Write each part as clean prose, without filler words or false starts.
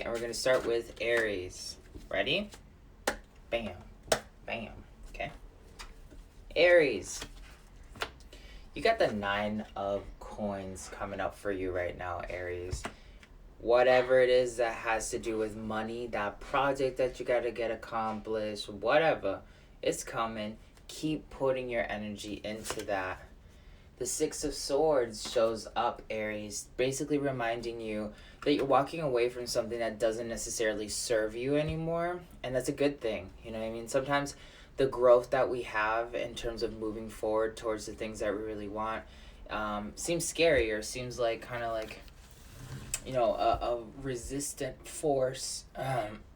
And we're going to start with Aries. Ready? Bam. Bam. Okay. Aries. You got the 9 of coins coming up for you right now, Aries. Whatever it is that has to do with money, that project that you got to get accomplished, whatever, it's coming. Keep putting your energy into that. The 6 of Swords shows up, Aries, basically reminding you that you're walking away from something that doesn't necessarily serve you anymore, and that's a good thing. You know what I mean? Sometimes the growth that we have in terms of moving forward towards the things that we really want seems scary, or seems like kind of like, you know, a resistant force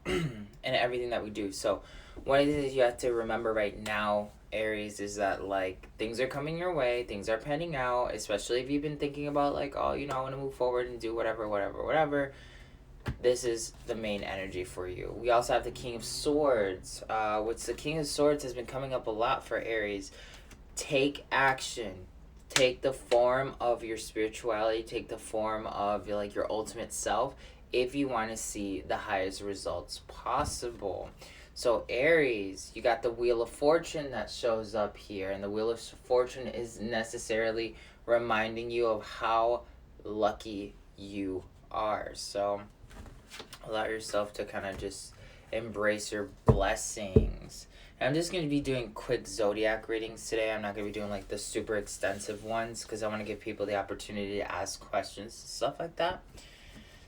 in everything that we do. So one of the things you have to remember right now, Aries, is that like things are coming your way, things are panning out, especially if you've been thinking about like, oh, you know, I want to move forward and do whatever. This is the main energy for you. We also have the King of Swords, which the King of Swords has been coming up a lot for Aries. Take action. Take the form of your spirituality, take the form of like your ultimate self if you want to see the highest results possible. So Aries, you got the Wheel of Fortune that shows up here, and the Wheel of Fortune is necessarily reminding you of how lucky you are. So allow yourself to kind of just embrace your blessings. And I'm just going to be doing quick Zodiac readings today. I'm not going to be doing like the super extensive ones because I want to give people the opportunity to ask questions, stuff like that.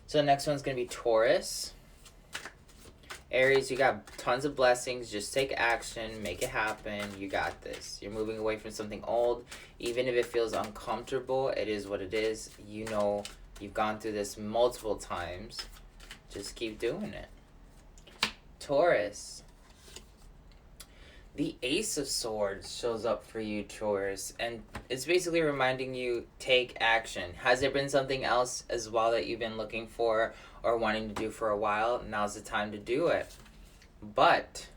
So the next one's going to be Taurus. Aries, you got tons of blessings. Just take action. Make it happen. You got this. You're moving away from something old. Even if it feels uncomfortable, it is what it is. You know you've gone through this multiple times. Just keep doing it. Taurus. The Ace of Swords shows up for you, Taurus, and it's basically reminding you, take action. Has there been something else as well that you've been looking for or wanting to do for a while? Now's the time to do it. But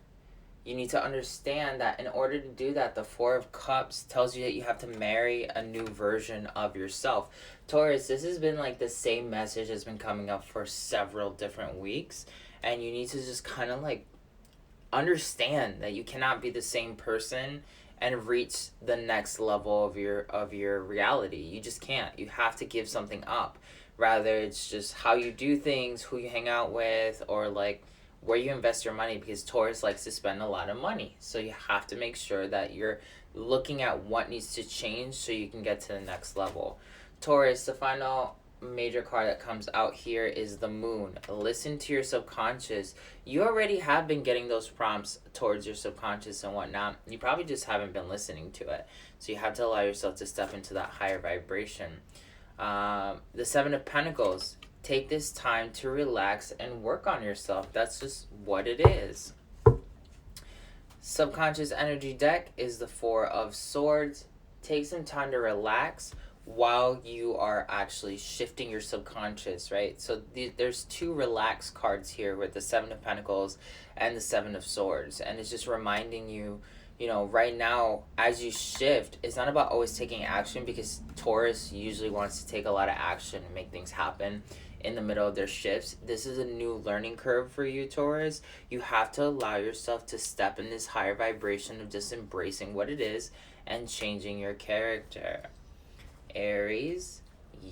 you need to understand that in order to do that, the 4 of Cups tells you that you have to marry a new version of yourself. Taurus, this has been like the same message has been coming up for several different weeks, and you need to just kind of like understand that you cannot be the same person and reach the next level of your reality. You just can't. You have to give something up. Rather, it's just how you do things, who you hang out with, or like where you invest your money, because Taurus likes to spend a lot of money. So you have to make sure that you're looking at what needs to change so you can get to the next level. Taurus, the final major card that comes out here is the Moon. Listen to your subconscious. You already have been getting those prompts towards your subconscious and whatnot. You probably just haven't been listening to it. So you have to allow yourself to step into that higher vibration. The 7 of Pentacles. Take this time to relax and work on yourself. That's just what it is. Subconscious energy deck is the 4 of Swords. Take some time to relax while you are actually shifting your subconscious, right? So there's 2 relax cards here with the 7 of Pentacles and the 7 of Swords. And it's just reminding you, you know, right now, as you shift, it's not about always taking action, because Taurus usually wants to take a lot of action and make things happen in the middle of their shifts. This is a new learning curve for you, Taurus. You have to allow yourself to step in this higher vibration of just embracing what it is and changing your character. Aries,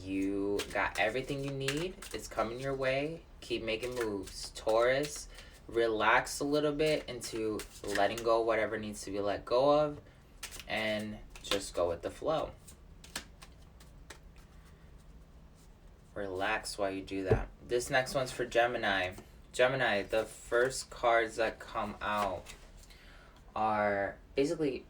you got everything you need. It's coming your way. Keep making moves. Taurus, relax a little bit into letting go whatever needs to be let go of, and just go with the flow. Relax while you do that. This next one's for Gemini. Gemini, the first cards that come out are basically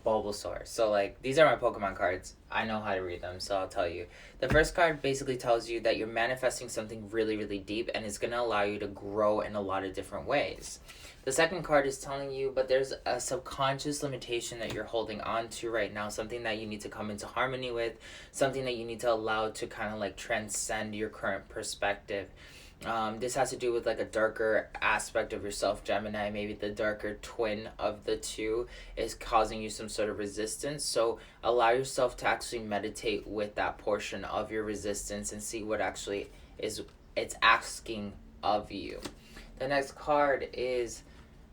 Bulbasaur. So like, these are my Pokemon cards. I know how to read them, so I'll tell you. The first card basically tells you that you're manifesting something really, really deep, and it's going to allow you to grow in a lot of different ways. The second card is telling you, but there's a subconscious limitation that you're holding on to right now, something that you need to come into harmony with, something that you need to allow to kind of like transcend your current perspective. This has to do with like a darker aspect of yourself, Gemini. Maybe the darker twin of the two is causing you some sort of resistance. So allow yourself to actually meditate with that portion of your resistance and see what actually is it's asking of you. The next card is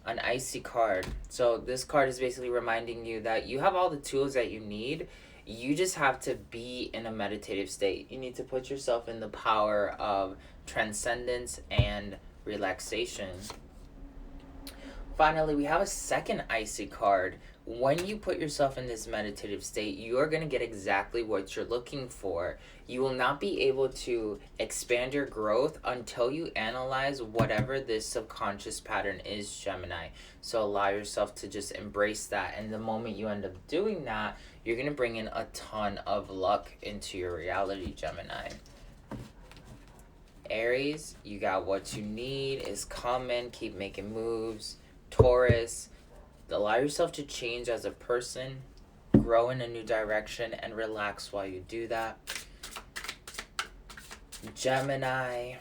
an icy card. So this card is basically reminding you that you have all the tools that you need. You just have to be in a meditative state. You need to put yourself in the power of transcendence and relaxation. Finally, we have a second icy card. When you put yourself in this meditative state, you are going to get exactly what you're looking for. You will not be able to expand your growth until you analyze whatever this subconscious pattern is, Gemini. So allow yourself to just embrace that. And the moment you end up doing that, you're going to bring in a ton of luck into your reality, Gemini. Aries, you got what you need. Is coming. Keep making moves. Taurus, allow yourself to change as a person, grow in a new direction, and relax while you do that. Gemini,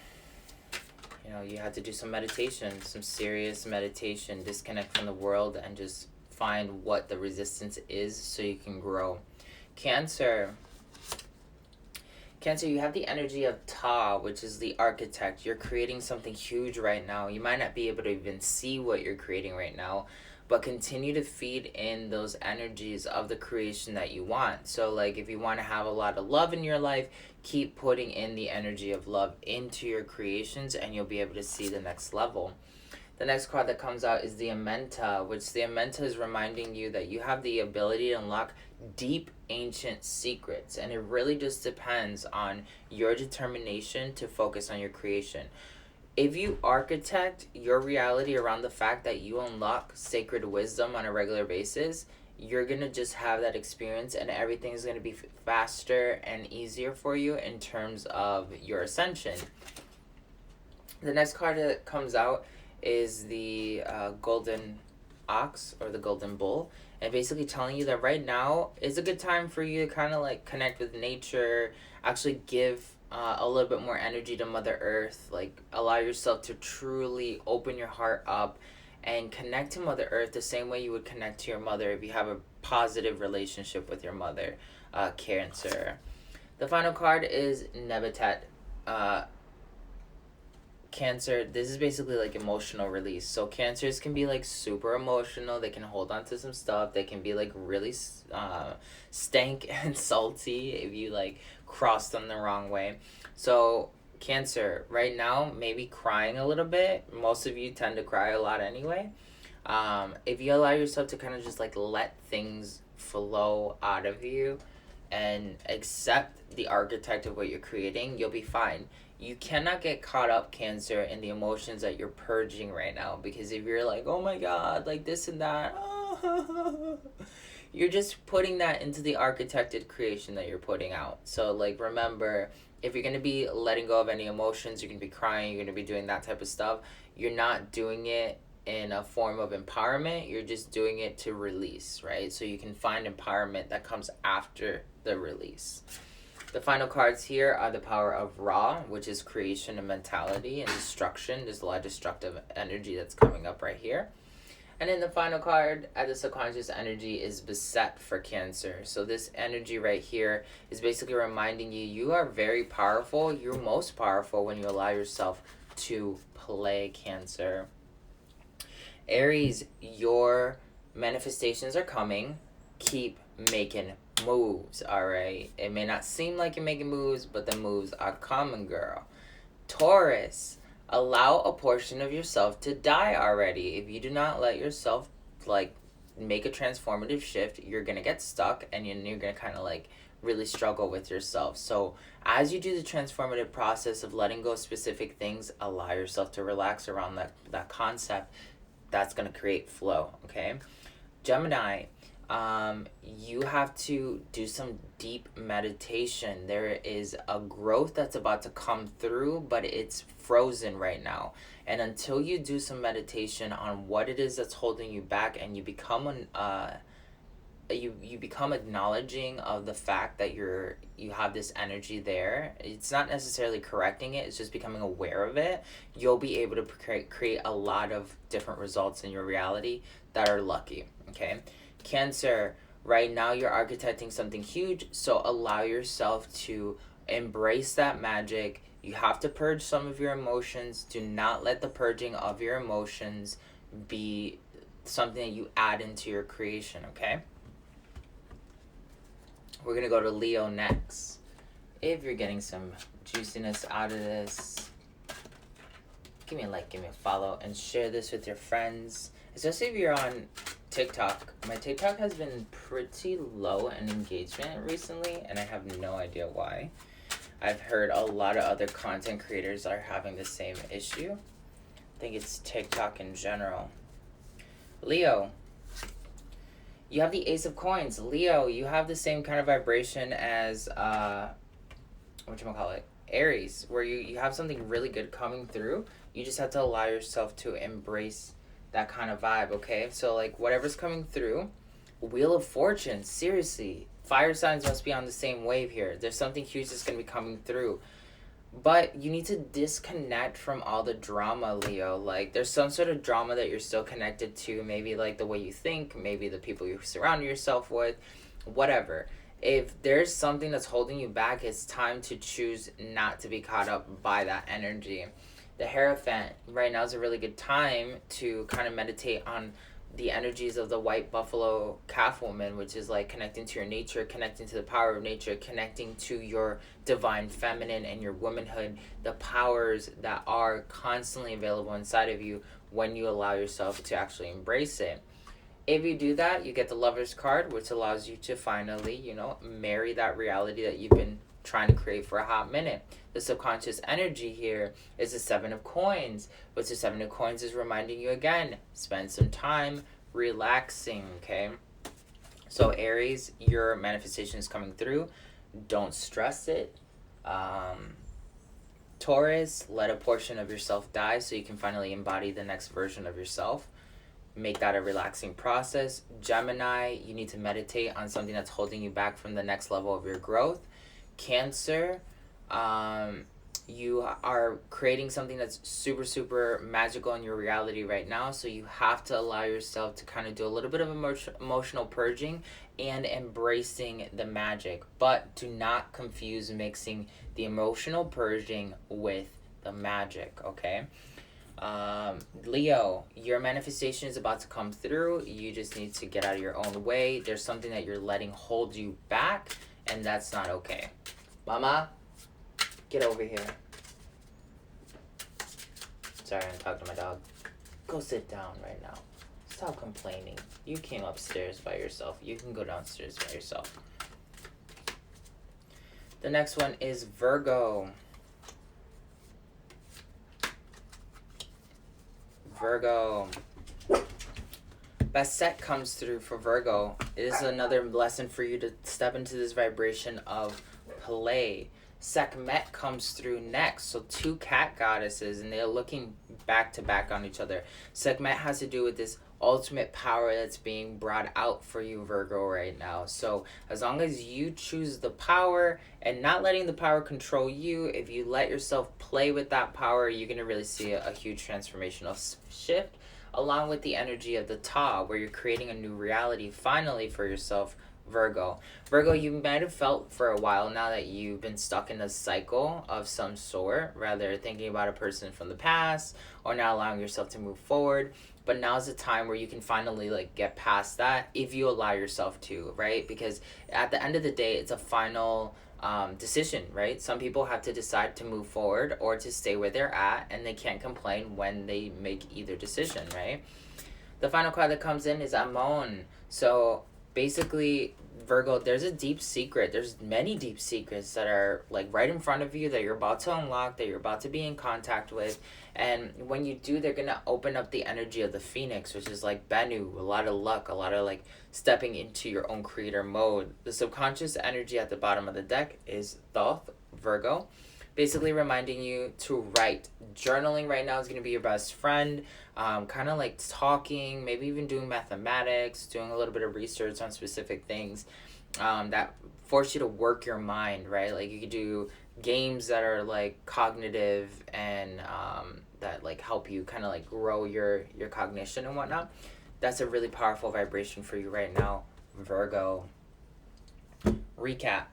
you have to do some meditation, some serious meditation, disconnect from the world, and just find what the resistance is so you can grow. Cancer, you have the energy of Ta, which is the architect. You're creating something huge right now. You might not be able to even see what you're creating right now, but continue to feed in those energies of the creation that you want. So like if you want to have a lot of love in your life, keep putting in the energy of love into your creations and you'll be able to see the next level. The next card that comes out is the Amenta, which the Amenta is reminding you that you have the ability to unlock deep ancient secrets, and it really just depends on your determination to focus on your creation. If you architect your reality around the fact that you unlock sacred wisdom on a regular basis, you're going to just have that experience and everything's going to be faster and easier for you in terms of your ascension. The next card that comes out is the golden ox or the golden bull, and basically telling you that right now is a good time for you to kind of like connect with nature, actually give a little bit more energy to Mother Earth, like allow yourself to truly open your heart up and connect to Mother Earth the same way you would connect to your mother if you have a positive relationship with your mother, Cancer. The final card is Nebetet. Cancer, this is basically like emotional release. So Cancers can be like super emotional. They can hold on to some stuff. They can be like really stank and salty if you like cross them the wrong way. So Cancer, right now, maybe crying a little bit. Most of you tend to cry a lot anyway. If you allow yourself to kind of just like let things flow out of you and accept the architect of what you're creating, you'll be fine. You cannot get caught up, Cancer, in the emotions that you're purging right now, because if you're like, oh my god, like this and that, you're just putting that into the architected creation that you're putting out. So like remember, if you're going to be letting go of any emotions, you're going to be crying, you're going to be doing that type of stuff, you're not doing it in a form of empowerment, you're just doing it to release, right? So you can find empowerment that comes after the release. The final cards here are the power of Ra, which is creation and mentality and destruction. There's a lot of destructive energy that's coming up right here. And then the final card at the subconscious energy is Beset for Cancer. So this energy right here is basically reminding you, you are very powerful. You're most powerful when you allow yourself to play, Cancer. Aries, your manifestations are coming. Keep making moves, all right? It may not seem like you're making moves, but the moves are coming, girl. Taurus, allow a portion of yourself to die already. If you do not let yourself like make a transformative shift, you're gonna get stuck and you're gonna kind of like really struggle with yourself. So as you do the transformative process of letting go of specific things, allow yourself to relax around that concept. That's gonna create flow, okay? Gemini, you have to do some deep meditation. There is a growth that's about to come through, but it's frozen right now. And until you do some meditation on what it is that's holding you back, and you become you become acknowledging of the fact that you have this energy there. It's not necessarily correcting it, it's just becoming aware of it. You'll be able to create a lot of different results in your reality that are lucky, okay? Cancer, right now you're architecting something huge, so allow yourself to embrace that magic, You have to purge some of your emotions. Do not let the purging of your emotions be something that you add into your creation, okay? We're going to go to Leo next. If you're getting some juiciness out of this, give me a like, give me a follow, and share this with your friends. Especially if you're on TikTok. My TikTok has been pretty low in engagement recently, and I have no idea why. I've heard a lot of other content creators are having the same issue. I think it's TikTok in general. Leo, you have the Ace of Coins. Leo, you have the same kind of vibration as, Aries, where you have something really good coming through. You just have to allow yourself to embrace that kind of vibe, okay? So, like, whatever's coming through, Wheel of Fortune, seriously. Fire signs must be on the same wave here. There's something huge that's going to be coming through. But you need to disconnect from all the drama, Leo. Like, there's some sort of drama that you're still connected to. Maybe, like, the way you think. Maybe the people you surround yourself with. Whatever. If there's something that's holding you back, it's time to choose not to be caught up by that energy. The Hierophant, right now is a really good time to kind of meditate on the energies of the white buffalo calf woman, which is like connecting to your nature, connecting to the power of nature, connecting to your divine feminine and your womanhood, the powers that are constantly available inside of you when you allow yourself to actually embrace it. If you do that, you get the Lover's card, which allows you to finally, marry that reality that you've been trying to create for a hot minute. The subconscious energy here is the Seven of Coins, which the Seven of Coins is reminding you again, spend some time relaxing, okay? So Aries, your manifestation is coming through. Don't stress it. Taurus, let a portion of yourself die so you can finally embody the next version of yourself. Make that a relaxing process. Gemini, you need to meditate on something that's holding you back from the next level of your growth. Cancer, you are creating something that's super, super magical in your reality right now. So you have to allow yourself to kind of do a little bit of emotional purging and embracing the magic. But do not confuse mixing the emotional purging with the magic, okay? Leo, your manifestation is about to come through. You just need to get out of your own way. There's something that you're letting hold you back, and that's not okay. Mama, get over here. Sorry, I'm talking to my dog. Go sit down right now. Stop complaining. You came upstairs by yourself. You can go downstairs by yourself. The next one is Virgo. Virgo. Basset comes through for Virgo. It is another lesson for you to step into this vibration of play. Sekhmet comes through next. So two cat goddesses, and they're looking back to back on each other. Sekhmet has to do with this ultimate power that's being brought out for you, Virgo, right now. So as long as you choose the power and not letting the power control you, if you let yourself play with that power, you're going to really see a huge transformational shift, along with the energy of the Ta, where you're creating a new reality finally for yourself, Virgo. Virgo, you might have felt for a while now that you've been stuck in a cycle of some sort, rather thinking about a person from the past or not allowing yourself to move forward. But now's the time where you can finally get past that if you allow yourself to, right? Because at the end of the day, it's a final decision, right? Some people have to decide to move forward or to stay where they're at, and they can't complain when they make either decision, right? The final card that comes in is Amon. So basically, Virgo, there's a deep secret. There's many deep secrets that are right in front of you that you're about to unlock, that you're about to be in contact with. And when you do, they're going to open up the energy of the Phoenix, which is like Bennu, a lot of luck, a lot of stepping into your own creator mode. The subconscious energy at the bottom of the deck is Thoth, Virgo, basically reminding you to write. Journaling right now is going to be your best friend. Kind of talking, maybe even doing mathematics, doing a little bit of research on specific things that force you to work your mind, right? You could do games that are cognitive and that help you kind of grow your cognition and whatnot. That's a really powerful vibration for you right now, Virgo. Recap.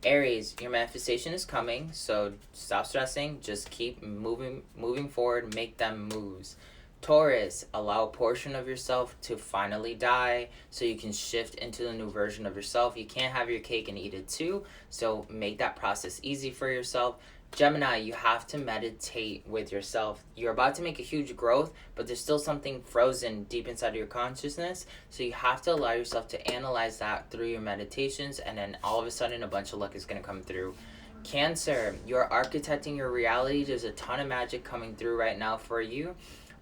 Aries, your manifestation is coming, so stop stressing. Just keep moving forward. Make them moves. Taurus, allow a portion of yourself to finally die so you can shift into the new version of yourself. You can't have your cake and eat it too, so make that process easy for yourself. Gemini, you have to meditate with yourself. You're about to make a huge growth, but there's still something frozen deep inside of your consciousness, so you have to allow yourself to analyze that through your meditations, and then all of a sudden a bunch of luck is going to come through. Cancer, you're architecting your reality. There's a ton of magic coming through right now for you.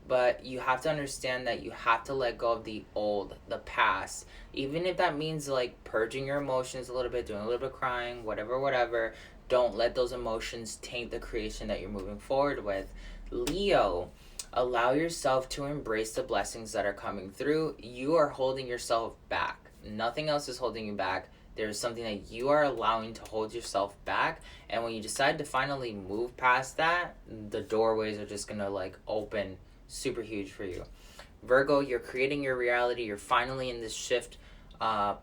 But you have to understand that you have to let go of the old, the past. Even if that means like purging your emotions a little bit, doing a little bit of crying, whatever. Don't let those emotions taint the creation that you're moving forward with. Leo, allow yourself to embrace the blessings that are coming through. You are holding yourself back. Nothing else is holding you back. There's something that you are allowing to hold yourself back. And when you decide to finally move past that, the doorways are just going to like open super huge for you. Virgo, you're creating your reality. You're finally in this shift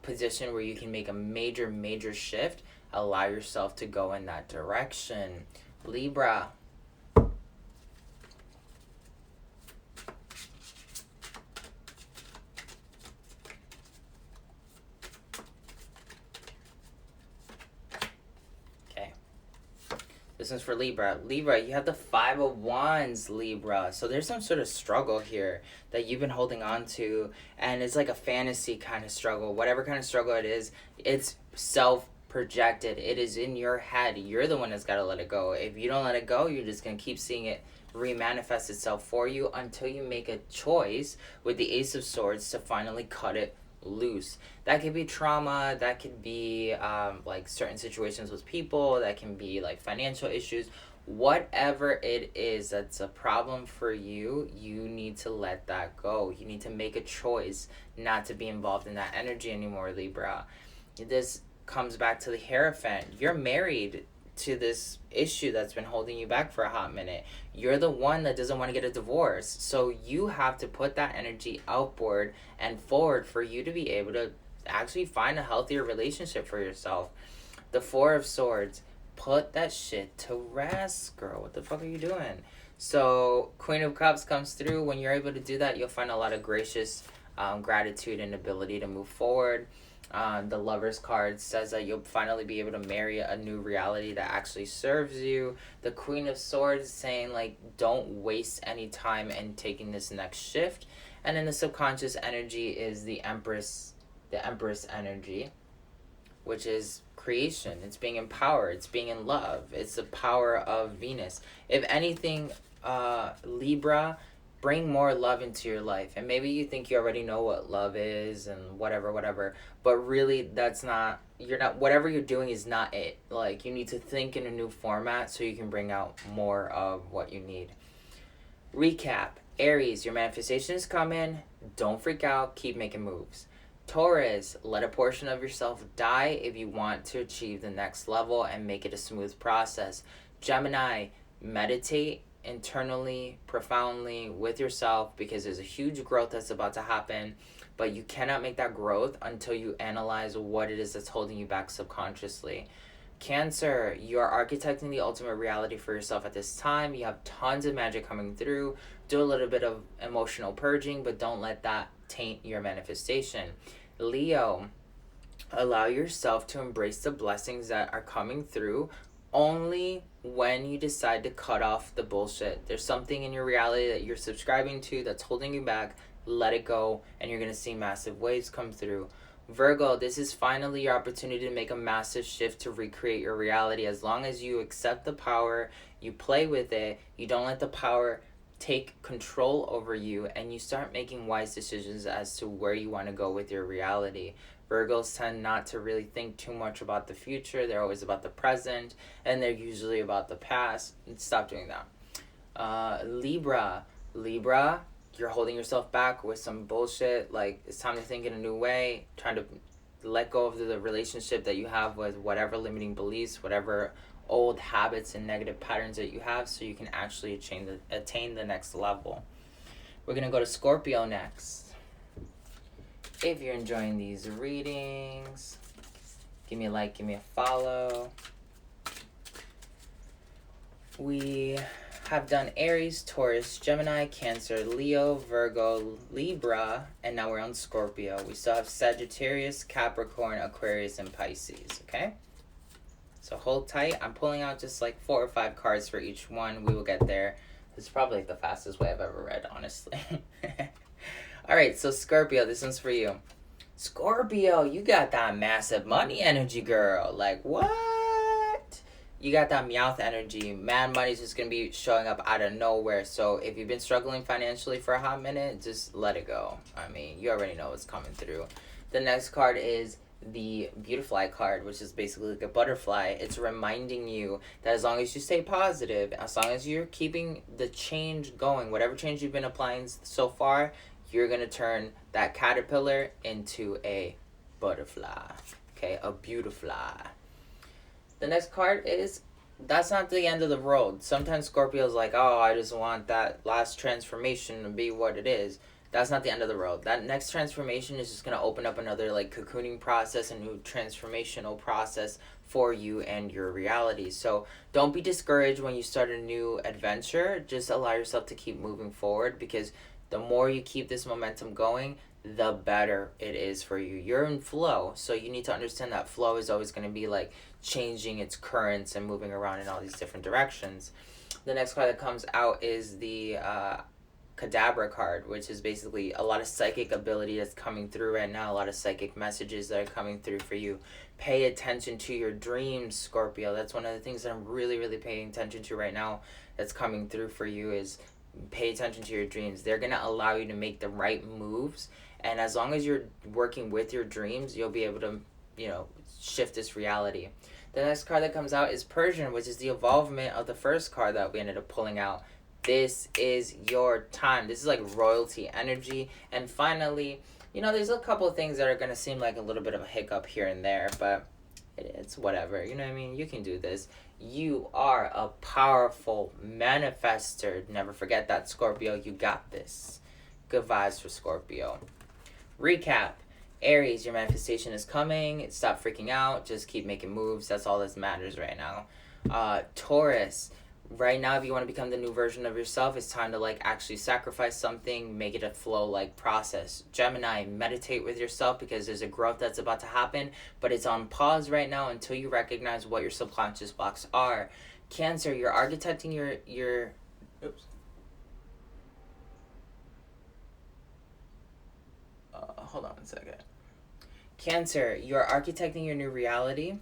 position where you can make a major shift. Allow yourself to go in that direction. Libra, this is for Libra. Libra, you have the 5 of Wands, Libra. So there's some sort of struggle here that you've been holding on to. And it's like a fantasy kind of struggle. Whatever kind of struggle it is, it's self-projected. It is in your head. You're the one that's got to let it go. If you don't let it go, you're just going to keep seeing it remanifest itself for you until you make a choice with the Ace of Swords to finally cut it loose. That could be trauma, that could be like certain situations with people, that can be like financial issues. Whatever it is that's a problem for you, you need to let that go. You need to make a choice not to be involved in that energy anymore, Libra. This comes back to the Hierophant. You're married to this issue that's been holding you back for a hot minute. You're the one that doesn't want to get a divorce. So you have to put that energy outward and forward for you to be able to actually find a healthier relationship for yourself. The 4 of Swords, put that shit to rest, girl. What the fuck are you doing? So Queen of Cups comes through. When you're able to do that, you'll find a lot of gracious gratitude and ability to move forward. The Lover's card says that you'll finally be able to marry a new reality that actually serves you. The Queen of Swords saying like don't waste any time in taking this next shift. And then the subconscious energy is the Empress energy, which is creation. It's being empowered. It's being in love. It's the power of Venus. If anything, Libra, bring more love into your life. And maybe you think you already know what love is and whatever, but really whatever you're doing is not it. Like, you need to think in a new format so you can bring out more of what you need. Recap. Aries, your manifestation is coming. Don't freak out. Keep making moves. Taurus, let a portion of yourself die if you want to achieve the next level and make it a smooth process. Gemini, meditate internally, profoundly with yourself, because there's a huge growth that's about to happen, but you cannot make that growth until you analyze what it is that's holding you back subconsciously. Cancer, you are architecting the ultimate reality for yourself at this time. You have tons of magic coming through. Do a little bit of emotional purging, but don't let that taint your manifestation. Leo, allow yourself to embrace the blessings that are coming through only when you decide to cut off the bullshit. There's something in your reality that you're subscribing to that's holding you back. Let it go, and you're going to see massive waves come through. Virgo, this is finally your opportunity to make a massive shift to recreate your reality. As long as you accept the power, you play with it, you don't let the power take control over you, and you start making wise decisions as to where you want to go with your reality. Virgos tend not to really think too much about the future. They're always about the present, and they're usually about the past. Stop doing that. Libra, you're holding yourself back with some bullshit. Like, it's time to think in a new way, trying to let go of the relationship that you have with whatever limiting beliefs, whatever old habits and negative patterns that you have, so you can actually attain the next level. We're going to go to Scorpio next. If you're enjoying these readings, Give me a like, give me a follow. We have done Aries, Taurus, Gemini, Cancer, Leo, Virgo, Libra, and now we're on Scorpio. We still have Sagittarius, Capricorn, Aquarius, and Pisces, okay? So hold tight. I'm pulling out just like 4 or 5 cards for each one. We will get there. This is probably the fastest way I've ever read, honestly. All right, so Scorpio, this one's for you. Scorpio, you got that massive money energy, girl. Like, what? You got that Meowth energy. Mad money's just going to be showing up out of nowhere. So if you've been struggling financially for a hot minute, just let it go. I mean, you already know what's coming through. The next card is the Beautifly card, which is basically like a butterfly. It's reminding you that as long as you stay positive, as long as you're keeping the change going, whatever change you've been applying so far, you're going to turn that caterpillar into a butterfly. Okay, a beautifly. The next card is, that's not the end of the road. Sometimes Scorpio's like, oh, I just want that last transformation to be what it is. That's not the end of the road. That next transformation is just going to open up another like cocooning process, a new transformational process for you and your reality. So don't be discouraged when you start a new adventure. Just allow yourself to keep moving forward, because the more you keep this momentum going, the better it is for you. You're in flow, so you need to understand that flow is always going to be like changing its currents and moving around in all these different directions. The next card that comes out is the Cadabra card, which is basically a lot of psychic ability that's coming through right now, a lot of psychic messages that are coming through for you. Pay attention to your dreams, Scorpio. That's one of the things that I'm really, really paying attention to right now that's coming through for you, is pay attention to your dreams. They're going to allow you to make the right moves, and as long as you're working with your dreams, you'll be able to, shift this reality. The next card that comes out is Persian, which is the evolvement of the first card that we ended up pulling out. This is your time. This is like royalty energy. And finally, there's a couple of things that are going to seem like a little bit of a hiccup here and there, but it's whatever. You know what I mean? You can do this. You are a powerful manifester. Never forget that, Scorpio. You got this. Good vibes for Scorpio. Recap. Aries, your manifestation is coming. Stop freaking out. Just keep making moves. That's all that matters right now. Taurus, right now, if you want to become the new version of yourself, it's time to actually sacrifice something, make it a flow process. Gemini, meditate with yourself, because there's a growth that's about to happen, but it's on pause right now until you recognize what your subconscious blocks are. Cancer, you're architecting your oops. Hold on a second. Cancer, you're architecting your new reality.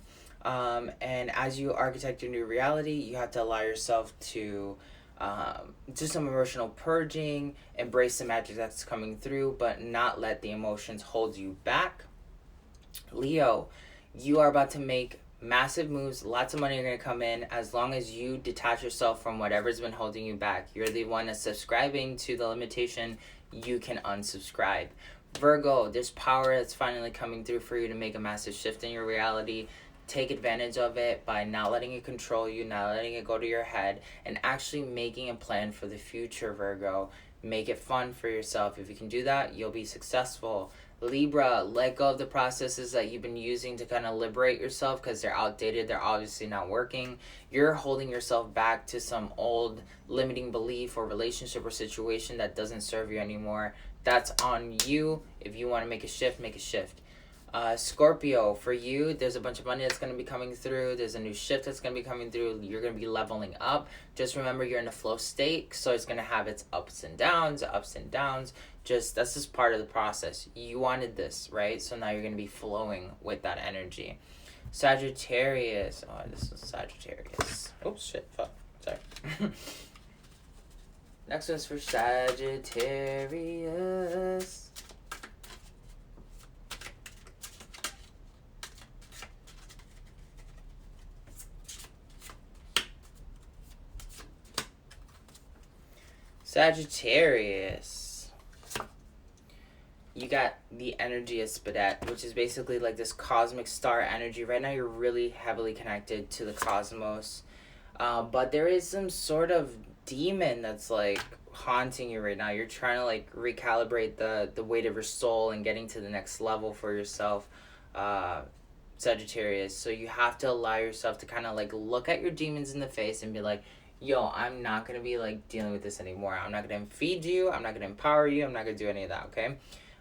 And as you architect your new reality, you have to allow yourself to do some emotional purging, embrace the magic that's coming through, but not let the emotions hold you back. Leo, you are about to make massive moves. Lots of money are going to come in as long as you detach yourself from whatever's been holding you back. You're the one that's subscribing to the limitation. You can unsubscribe. Virgo, there's power that's finally coming through for you to make a massive shift in your reality. Take advantage of it by not letting it control you, not letting it go to your head, and actually making a plan for the future, Virgo. Make it fun for yourself. If you can do that, you'll be successful. Libra, let go of the processes that you've been using to kind of liberate yourself, because they're outdated. They're obviously not working. You're holding yourself back to some old limiting belief or relationship or situation that doesn't serve you anymore. That's on you. If you want to make a shift, make a shift. Scorpio, for you, there's a bunch of money that's going to be coming through. There's a new shift that's going to be coming through. You're going to be leveling up. Just remember, you're in a flow state, so it's going to have its ups and downs. That's just part of the process. You wanted this, right? So now you're going to be flowing with that energy. Sagittarius. Oh, this is Sagittarius. Oops, shit, fuck. Sorry. Next one's for Sagittarius. Sagittarius, you got the energy of Spadet, which is basically like this cosmic star energy. Right now you're really heavily connected to the cosmos, but there is some sort of demon that's haunting you right now. You're trying to recalibrate the weight of your soul and getting to the next level for yourself. Sagittarius. So you have to allow yourself to kind of like look at your demons in the face and be like, yo, I'm not going to be like dealing with this anymore. I'm not going to feed you. I'm not going to empower you. I'm not going to do any of that, okay?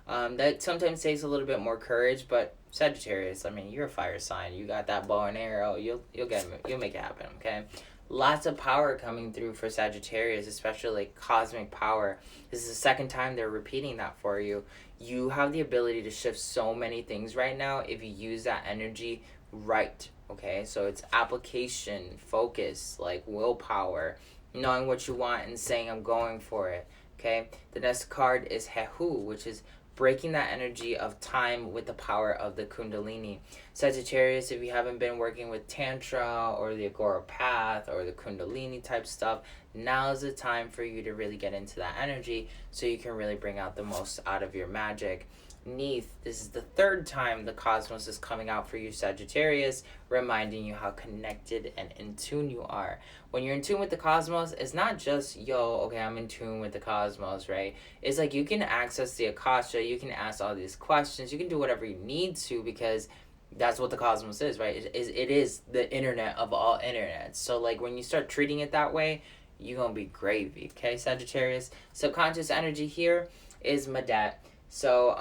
That sometimes takes a little bit more courage, but Sagittarius, I mean, you're a fire sign. You got that bow and arrow. You'll make it happen, okay? Lots of power coming through for Sagittarius, especially like cosmic power. This is the second time they're repeating that for you. You have the ability to shift so many things right now if you use that energy right, okay? So it's application, focus, like willpower, knowing what you want and saying, I'm going for it, okay? The next card is Hehu, which is breaking that energy of time with the power of the Kundalini. Sagittarius, if you haven't been working with Tantra or the Agora Path or the Kundalini type stuff, now is the time for you to really get into that energy so you can really bring out the most out of your magic. Neath, this is the third time the cosmos is coming out for you, Sagittarius, reminding you how connected and in tune you are. When you're in tune with the cosmos, it's not just, yo, okay, I'm in tune with the cosmos, right? It's like you can access the Akasha, you can ask all these questions, you can do whatever you need to because that's what the cosmos is, right? It is the internet of all internets. So like when you start treating it that way, you're going to be gravy, okay, Sagittarius? Subconscious energy here is Madet. So,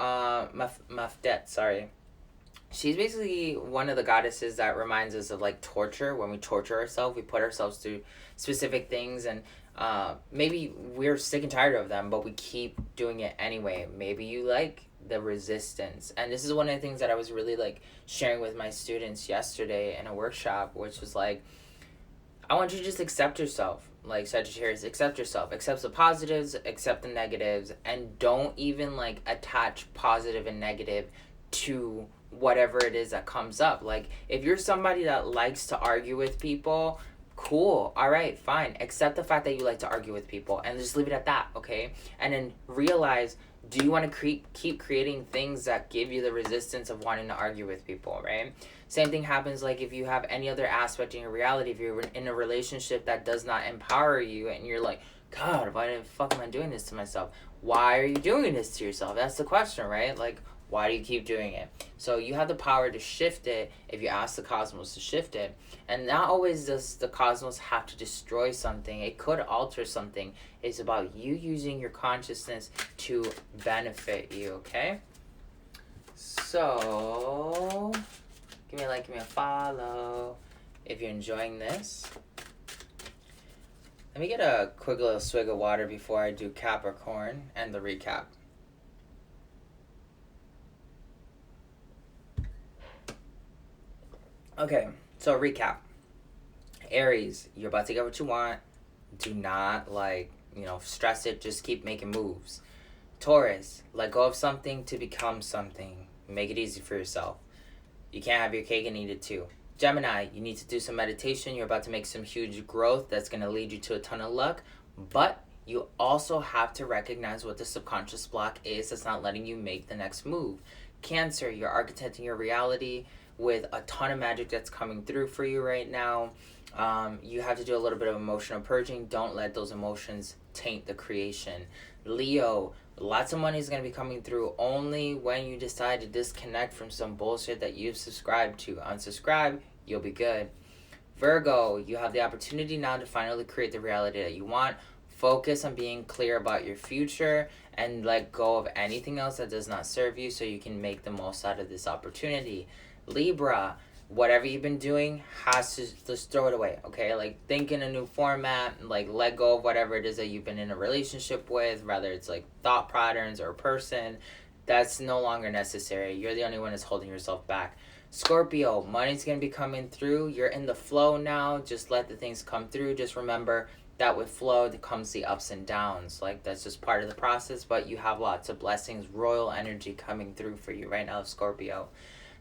Mafdet, sorry. She's basically one of the goddesses that reminds us of like torture. When we torture ourselves, we put ourselves through specific things and maybe we're sick and tired of them, but we keep doing it anyway. Maybe you like the resistance. And this is one of the things that I was really like sharing with my students yesterday in a workshop, which was like, I want you to just accept yourself. Like Sagittarius, accept yourself, accept the positives, accept the negatives, and don't even like attach positive and negative to whatever it is that comes up. Like if you're somebody that likes to argue with people, cool, all right, fine, accept the fact that you like to argue with people and just leave it at that, okay? And then realize, do you want to keep creating things that give you the resistance of wanting to argue with people, right? Same thing happens like if you have any other aspect in your reality, if you're in a relationship that does not empower you and you're like, God, why the fuck am I doing this to myself? Why are you doing this to yourself? That's the question, right? Like, why do you keep doing it? So you have the power to shift it if you ask the cosmos to shift it. And not always does the cosmos have to destroy something. It could alter something. It's about you using your consciousness to benefit you, okay? So, give me a like, give me a follow if you're enjoying this. Let me get a quick little swig of water before I do Capricorn and the recap. Okay, so recap. Aries, you're about to get what you want. Do not, stress it. Just keep making moves. Taurus, let go of something to become something. Make it easy for yourself. You can't have your cake and eat it too. Gemini, you need to do some meditation. You're about to make some huge growth that's going to lead you to a ton of luck. But you also have to recognize what the subconscious block is that's not letting you make the next move. Cancer, you're architecting your reality with a ton of magic that's coming through for you right now. You have to do a little bit of emotional purging. Don't let those emotions taint the creation. Leo, lots of money is going to be coming through only when you decide to disconnect from some bullshit that you've subscribed to. Unsubscribe, you'll be good. Virgo, you have the opportunity now to finally create the reality that you want. Focus on being clear about your future and let go of anything else that does not serve you so you can make the most out of this opportunity. Libra, whatever you've been doing has to just throw it away, okay? Like, think in a new format, like, let go of whatever it is that you've been in a relationship with, whether it's, like, thought patterns or a person. That's no longer necessary. You're the only one that's holding yourself back. Scorpio, money's going to be coming through. You're in the flow now. Just let the things come through. Just remember that with flow comes the ups and downs. Like, that's just part of the process, but you have lots of blessings, royal energy coming through for you right now, Scorpio.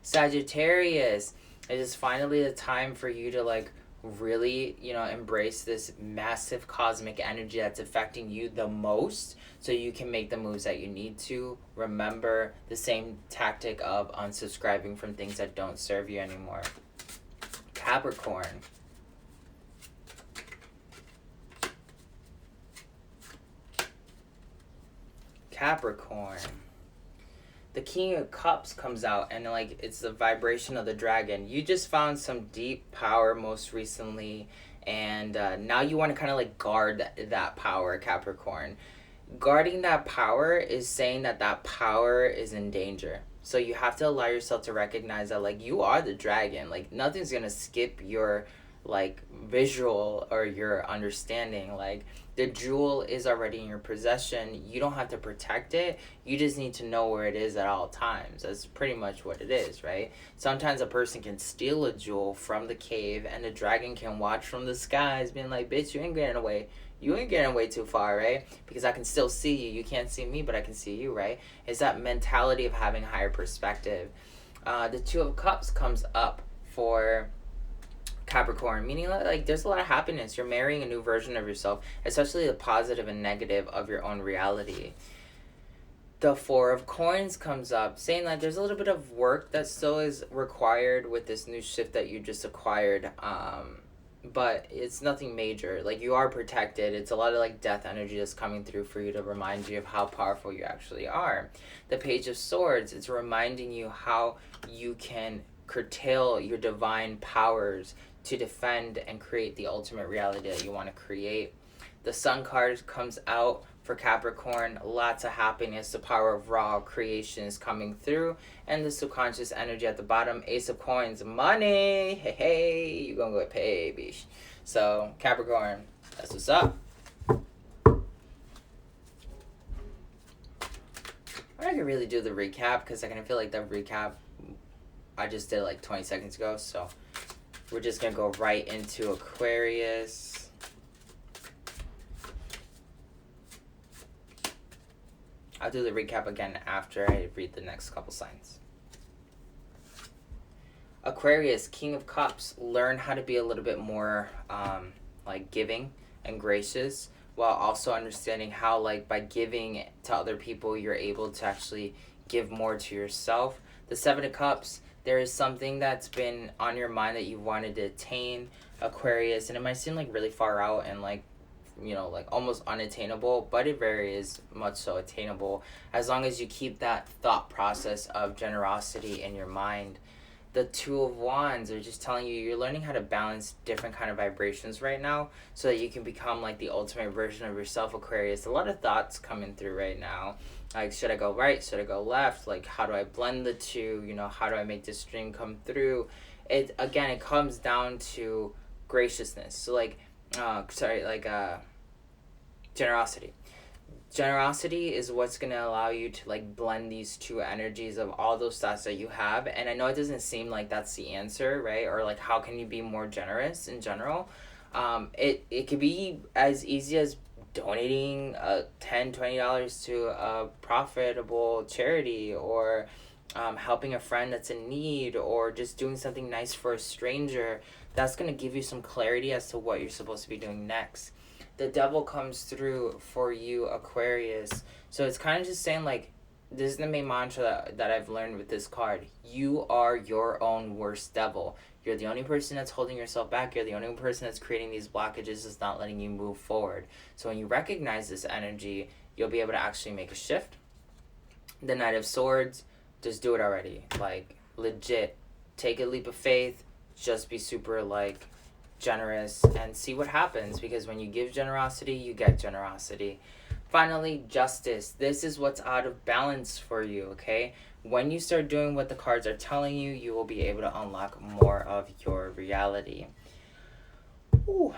Sagittarius, it is finally the time for you to like really, embrace this massive cosmic energy that's affecting you the most so you can make the moves that you need to. Remember the same tactic of unsubscribing from things that don't serve you anymore. Capricorn. the King of Cups comes out, and like it's the vibration of the dragon. You just found some deep power most recently, and now you want to kind of like guard that power, Capricorn. Guarding that power is saying that that power is in danger. So you have to allow yourself to recognize that like you are the dragon. Like nothing's gonna skip your like visual or your understanding. Like the jewel is already in your possession. You don't have to protect it. You just need to know where it is at all times. That's pretty much what it is, right? Sometimes a person can steal a jewel from the cave, and the dragon can watch from the skies being like, bitch, you ain't getting away. You ain't getting way too far, right? Because I can still see you. You can't see me, but I can see you, right? It's that mentality of having higher perspective. The Two of Cups comes up for Capricorn, meaning like there's a lot of happiness. You're marrying a new version of yourself, especially the positive and negative of your own reality. The Four of Coins comes up, saying that there's a little bit of work that still is required with this new shift that you just acquired. But it's nothing major. Like you are protected. It's a lot of like death energy that's coming through for you to remind you of how powerful you actually are. The Page of Swords, it's reminding you how you can curtail your divine powers to defend and create the ultimate reality that you want to create. The Sun card comes out for Capricorn. Lots of happiness. The power of raw creation is coming through. And the subconscious energy at the bottom. Ace of Coins. Money. Hey, hey. You're going to get paid, bitch. So, Capricorn, that's what's up. I can really do the recap because I kind of feel like the recap I just did like 20 seconds ago. So, we're just going to go right into Aquarius. I'll do the recap again after I read the next couple signs. Aquarius, King of Cups, learn how to be a little bit more like giving and gracious, while also understanding how like by giving to other people you're able to actually give more to yourself. The Seven of Cups, there is something that's been on your mind that you wanted to attain, Aquarius, and it might seem like really far out and like, you know, like almost unattainable, but it very is much so attainable as long as you keep that thought process of generosity in your mind. The Two of Wands are just telling you you're learning how to balance different kind of vibrations right now so that you can become like the ultimate version of yourself, Aquarius. A lot of thoughts coming through right now. Like, should I go right? Should I go left? Like, how do I blend the two? You know, how do I make this dream come through? It comes down to graciousness. So like, generosity. Generosity is what's going to allow you to like blend these two energies of all those thoughts that you have. And I know it doesn't seem like that's the answer, right? Or like how can you be more generous in general? It could be as easy as donating $10-$20 to a profitable charity, or helping a friend that's in need, or just doing something nice for a stranger. That's going to give you some clarity as to what you're supposed to be doing next. The Devil comes through for you, Aquarius. So it's kind of just saying like, this is the main mantra that I've learned with this card. You are your own worst devil. You're the only person that's holding yourself back. You're the only person that's creating these blockages, that's not letting you move forward. So when you recognize this energy, you'll be able to actually make a shift. The Knight of Swords, just do it already. Like, legit. Take a leap of faith. Just be super, like, generous and see what happens, because when you give generosity, you get generosity. Finally, Justice. This is what's out of balance for you, okay? When you start doing what the cards are telling you, you will be able to unlock more of your reality. Ooh.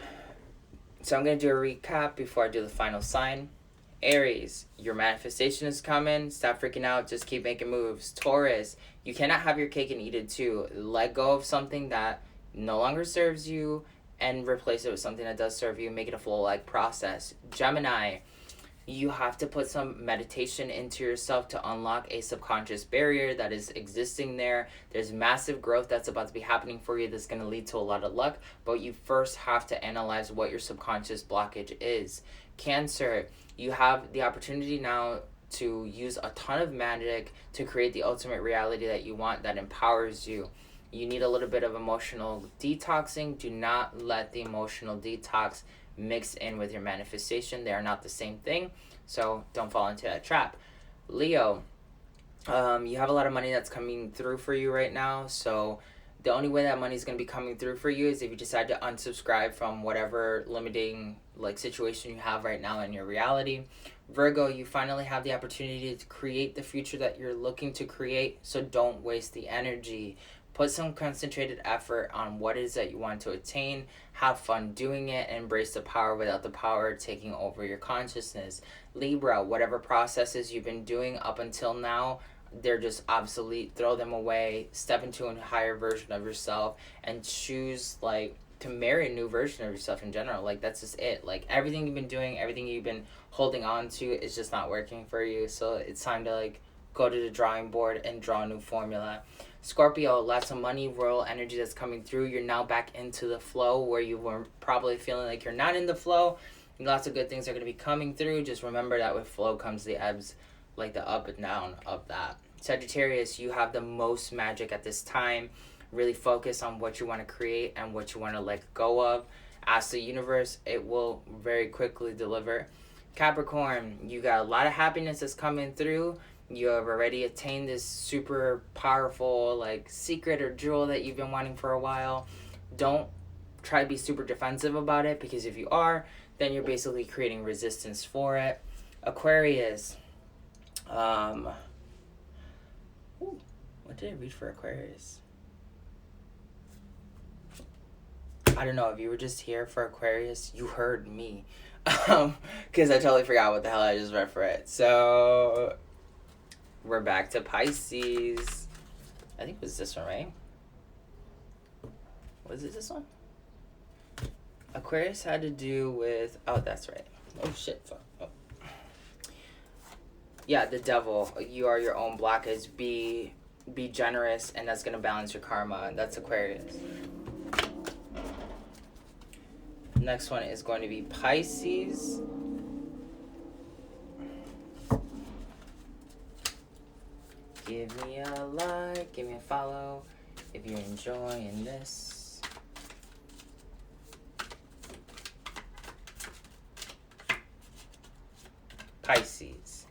So I'm going to do a recap before I do the final sign. Aries, your manifestation is coming. Stop freaking out. Just keep making moves. Taurus, you cannot have your cake and eat it too. Let go of something that no longer serves you and replace it with something that does serve you. Make it a flow-like process. Gemini, you have to put some meditation into yourself to unlock a subconscious barrier that is existing there. There's massive growth that's about to be happening for you that's going to lead to a lot of luck, but you first have to analyze what your subconscious blockage is. Cancer, you have the opportunity now to use a ton of magic to create the ultimate reality that you want, that empowers you. You need a little bit of emotional detoxing. Do not let the emotional detox mix in with your manifestation. They are not the same thing, so don't fall into that trap. Leo, You have a lot of money that's coming through for you right now, so the only way that money is going to be coming through for you is if you decide to unsubscribe from whatever limiting like situation you have right now in your reality. Virgo, you finally have the opportunity to create the future that you're looking to create, so don't waste the energy. Put some concentrated effort on what it is that you want to attain. Have fun doing it and embrace the power without the power taking over your consciousness. Libra, whatever processes you've been doing up until now, they're just obsolete. Throw them away. Step into a higher version of yourself and choose like to marry a new version of yourself in general. Like that's just it. Like everything you've been doing, everything you've been holding on to is just not working for you. So it's time to like go to the drawing board and draw a new formula. Scorpio, lots of money, royal energy that's coming through. You're now back into the flow where you were probably feeling like you're not in the flow. Lots of good things are going to be coming through. Just remember that with flow comes the ebbs, like the up and down of that. Sagittarius, you have the most magic at this time. Really focus on what you want to create and what you want to let go of. Ask the universe, it will very quickly deliver. Capricorn, you got a lot of happiness that's coming through. You have already attained this super powerful like secret or jewel that you've been wanting for a while. Don't try to be super defensive about it, because if you are, then you're basically creating resistance for it. Aquarius, what did I read for Aquarius? I don't know, if you were just here for Aquarius, you heard me. Because I totally forgot what the hell I just read for it. So we're back to Pisces. I think it was this one, right? Was it this one? Aquarius had to do with... Oh, that's right. Oh, shit. Fuck. Oh. Yeah, the devil. You are your own blockage. Be generous, and that's going to balance your karma. That's Aquarius. Next one is going to be Pisces. Give me a like, give me a follow if you're enjoying this. Pisces.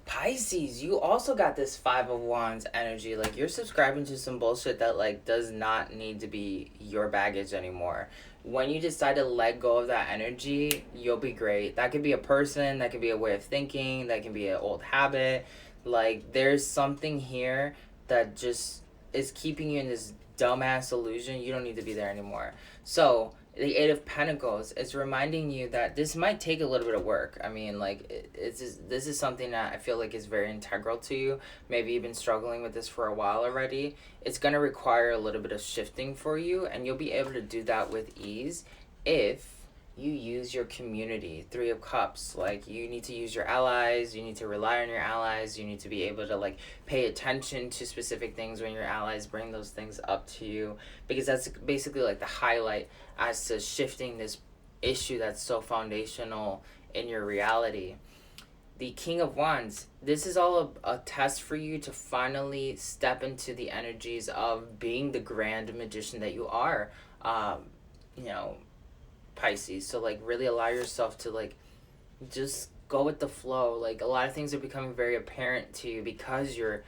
Pisces, you also got this Five of Wands energy. Like, you're subscribing to some bullshit that, like, does not need to be your baggage anymore. When you decide to let go of that energy, you'll be great. That could be a person, that could be a way of thinking, that can be an old habit. Like, there's something here that just is keeping you in this dumbass illusion. You don't need to be there anymore. So the Eight of Pentacles is reminding you that this might take a little bit of work. I mean, like, this is something that I feel like is very integral to you. Maybe you've been struggling with this for a while already. It's going to require a little bit of shifting for you, and you'll be able to do that with ease if you use your community. Three of Cups, like, you need to use your allies, you need to rely on your allies, you need to be able to, like, pay attention to specific things when your allies bring those things up to you, because that's basically, like, the highlight as to shifting this issue that's so foundational in your reality. The King of Wands, this is all a test for you to finally step into the energies of being the grand magician that you are. You know, Pisces. So, like, really allow yourself to, like, just go with the flow. Like, a lot of things are becoming very apparent to you because you're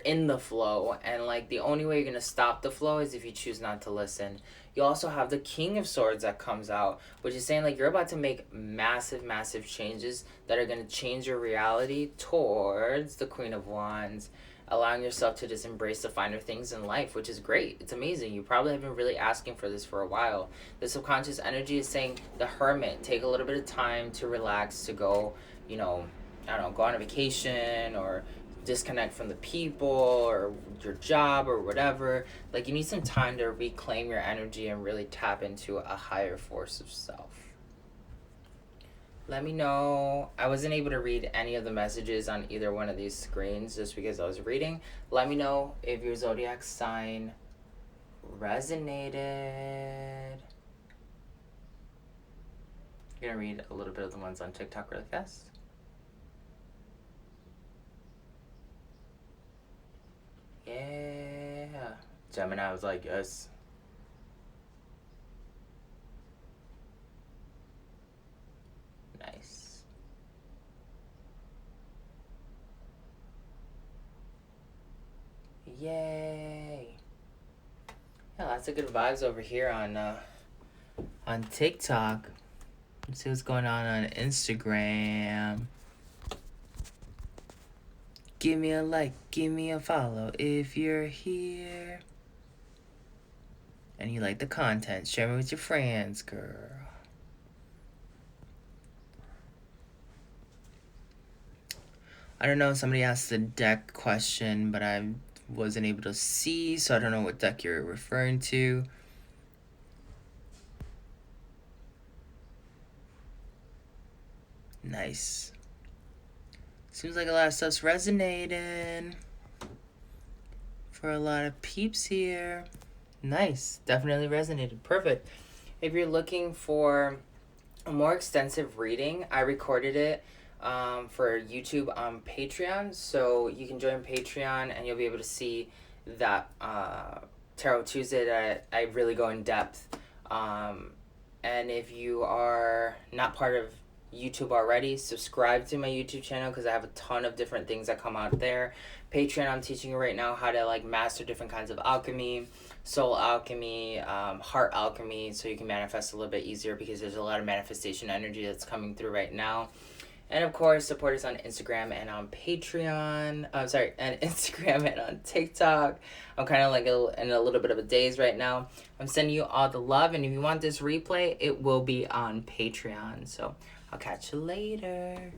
in the flow, and, like, the only way you're gonna stop the flow is if you choose not to listen. You also have the King of Swords that comes out, which is saying, like, you're about to make massive changes that are gonna change your reality towards the Queen of Wands, allowing yourself to just embrace the finer things in life, which is great. It's amazing. You probably have been really asking for this for a while. The subconscious energy is saying the Hermit, take a little bit of time to relax, to go, you know, I don't know, go on a vacation or disconnect from the people or your job or whatever. Like, you need some time to reclaim your energy and really tap into a higher force of self. Let me know. I wasn't able to read any of the messages on either one of these screens just because I was reading. Let me know if your zodiac sign resonated. I'm gonna read a little bit of the ones on TikTok really fast. Yeah. Gemini was like, yes. Nice. Yay. Yeah, lots of good vibes over here on TikTok. Let's see what's going on Instagram. Give me a like, give me a follow if you're here. And you like the content, share me with your friends, girl. I don't know, somebody asked the deck question, but I wasn't able to see, so I don't know what deck you're referring to. Nice. Seems like a lot of stuff's resonating for a lot of peeps here. Nice. Definitely resonated. Perfect. If you're looking for a more extensive reading, I recorded it for YouTube on Patreon. So you can join Patreon and you'll be able to see that Tarot Tuesday that I really go in depth. And if you are not part of YouTube already, subscribe to my YouTube channel because I have a ton of different things that come out there. Patreon, I'm teaching you right now how to like master different kinds of alchemy, soul alchemy, heart alchemy, so you can manifest a little bit easier because there's a lot of manifestation energy that's coming through right now. And of course, support us on Instagram and on Patreon. And Instagram and on TikTok. I'm kind of like in a little bit of a daze right now. I'm sending you all the love, and if you want this replay, it will be on Patreon. So I'll catch you later.